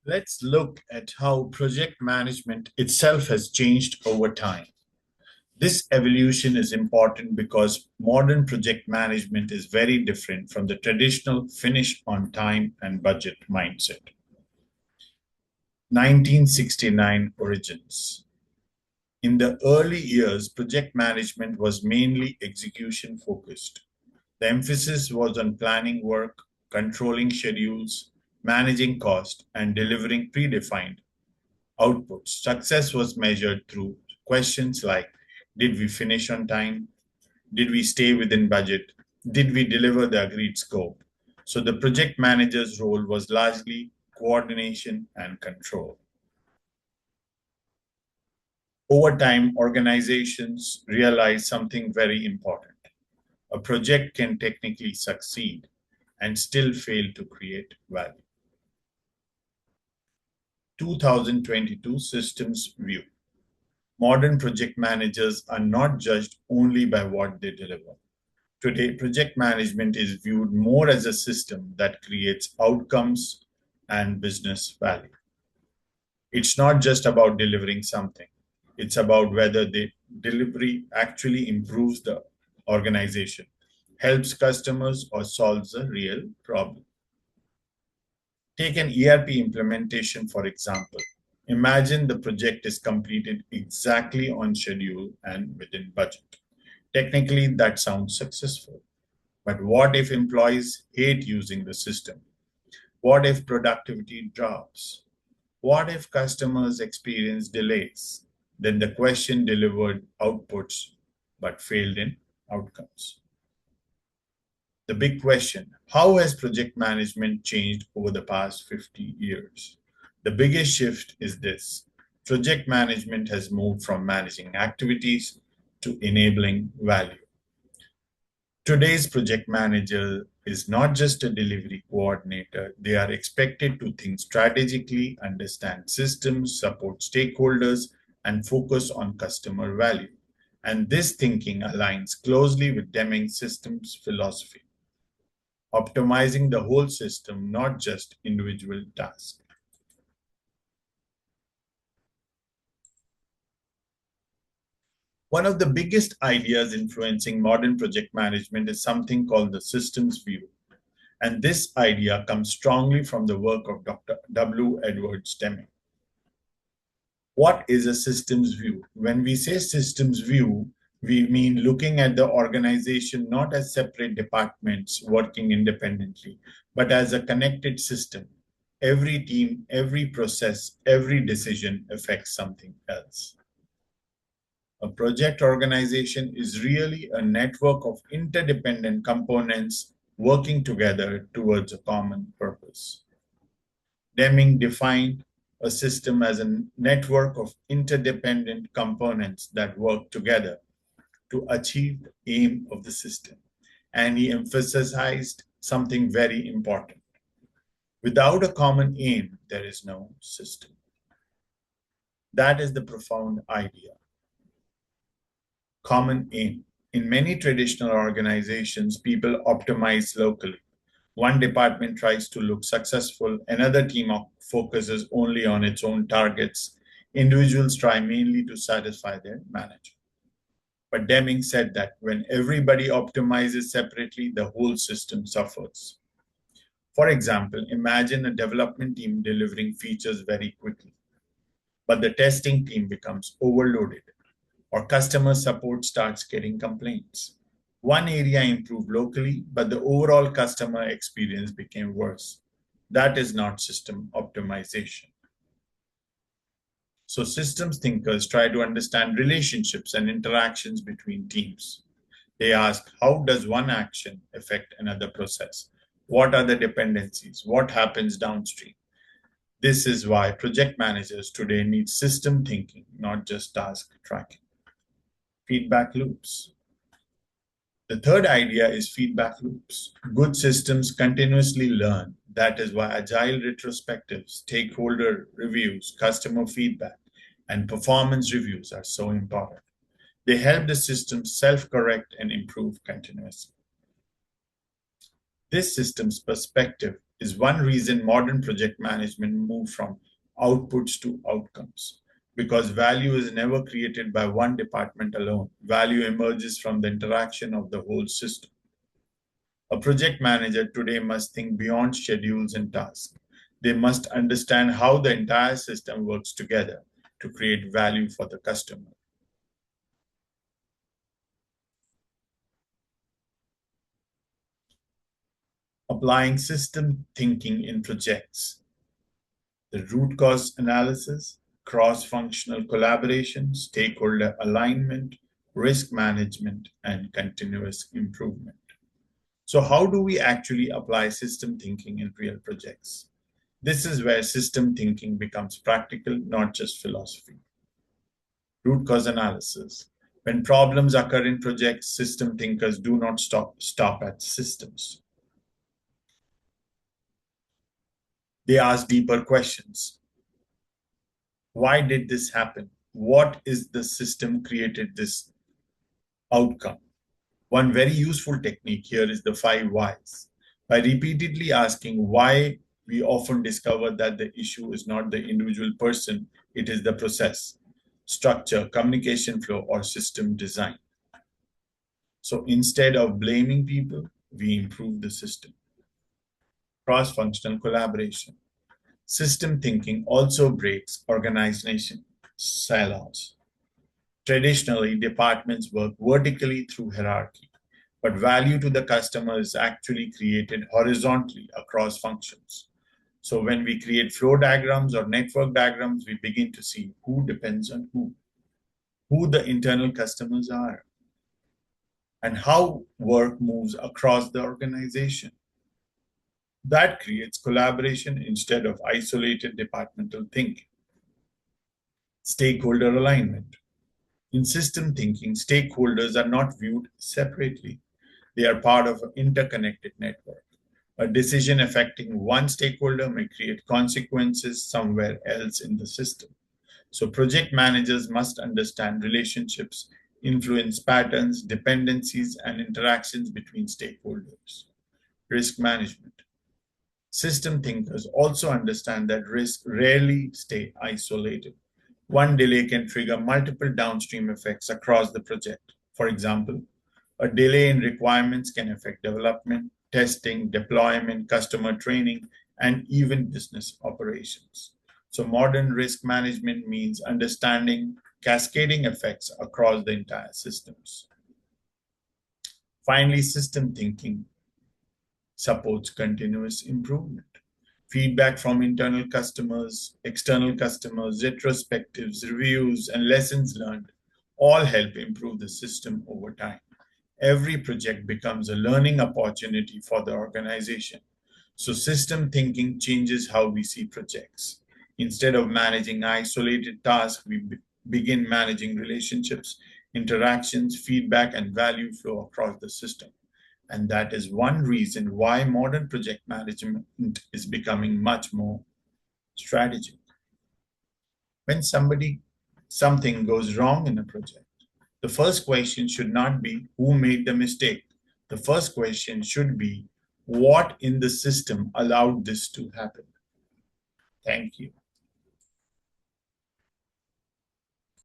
Let's look at how project management itself has changed over time. This evolution is important because modern project management is very different from the traditional finish on time and budget mindset. 1969 origins. In the early years, project management was mainly execution focused. The emphasis was on planning work, controlling schedules, managing cost, and delivering predefined outputs. Success was measured through questions like, did we finish on time? Did we stay within budget? Did we deliver the agreed scope? So the project manager's role was largely coordination and control. Over time, organizations realized something very important. A project can technically succeed and still fail to create value. 2022 Systems View. Modern project managers are not judged only by what they deliver. Today, project management is viewed more as a system that creates outcomes and business value. It's not just about delivering something. It's about whether the delivery actually improves the organization, helps customers, or solves a real problem. Take an ERP implementation, for example. Imagine the project is completed exactly on schedule and within budget. Technically, that sounds successful. But what if employees hate using the system? What if productivity drops? What if customers experience delays? Then the question delivered outputs but failed in outcomes. The big question, how has project management changed over the past 50 years? The biggest shift is this. Project management has moved from managing activities to enabling value. Today's project manager is not just a delivery coordinator. They are expected to think strategically, understand systems, support stakeholders, and focus on customer value. And this thinking aligns closely with Deming's systems philosophy, optimizing the whole system, not just individual tasks. One of the biggest ideas influencing modern project management is something called the systems view. And this idea comes strongly from the work of Dr. W. Edwards Deming. What is a systems view? When we say systems view, we mean looking at the organization not as separate departments working independently, but as a connected system. Every team, every process, every decision affects something else. A project organization is really a network of interdependent components working together towards a common purpose. Deming defined a system as a network of interdependent components that work together to achieve the aim of the system. And he emphasized something very important. Without a common aim, there is no system. That is the profound idea. Common aim. In many traditional organizations, people optimize locally. One department tries to look successful, another team focuses only on its own targets. Individuals try mainly to satisfy their manager. But Deming said that when everybody optimizes separately, the whole system suffers. For example, imagine a development team delivering features very quickly, but the testing team becomes overloaded, or customer support starts getting complaints. One area improved locally, but the overall customer experience became worse. That is not system optimization. So systems thinkers try to understand relationships and interactions between teams. They ask, how does one action affect another process? What are the dependencies? What happens downstream? This is why project managers today need system thinking, not just task tracking. Feedback loops. The third idea is feedback loops. Good systems continuously learn. That is why agile retrospectives, stakeholder reviews, customer feedback, and performance reviews are so important. They help the system self-correct and improve continuously. This system's perspective is one reason modern project management moved from outputs to outcomes. Because value is never created by one department alone, value emerges from the interaction of the whole system. A project manager today must think beyond schedules and tasks. They must understand how the entire system works together to create value for the customer. Applying system thinking in projects. The root cause analysis, cross-functional collaboration, stakeholder alignment, risk management, and continuous improvement. So how do we actually apply system thinking in real projects? This is where system thinking becomes practical, not just philosophy. Root cause analysis. When problems occur in projects, system thinkers do not stop at systems. They ask deeper questions. Why did this happen? What is the system created this outcome? One very useful technique here is the 5 whys. By repeatedly asking why, we often discover that the issue is not the individual person, it is the process, structure, communication flow, or system design. So instead of blaming people, we improve the system. Cross-functional collaboration. System thinking also breaks organization silos. Traditionally, departments work vertically through hierarchy, but value to the customer is actually created horizontally across functions. So when we create flow diagrams or network diagrams, we begin to see who depends on who the internal customers are, and how work moves across the organization. That creates collaboration instead of isolated departmental thinking. Stakeholder alignment. In system thinking, stakeholders are not viewed separately. They are part of an interconnected network. A decision affecting one stakeholder may create consequences somewhere else in the system. So project managers must understand relationships, influence patterns, dependencies, and interactions between stakeholders. Risk management. System thinkers also understand that risks rarely stay isolated. One delay can trigger multiple downstream effects across the project. For example, a delay in requirements can affect development, testing, deployment, customer training, and even business operations. So modern risk management means understanding cascading effects across the entire systems. Finally, system thinking supports continuous improvement. Feedback from internal customers, external customers, retrospectives, reviews, and lessons learned all help improve the system over time. Every project becomes a learning opportunity for the organization. So system thinking changes how we see projects. Instead of managing isolated tasks, we begin managing relationships, interactions, feedback, and value flow across the system. And that is one reason why modern project management is becoming much more strategic. When something goes wrong in a project, the first question should not be who made the mistake. The first question should be what in the system allowed this to happen. Thank you.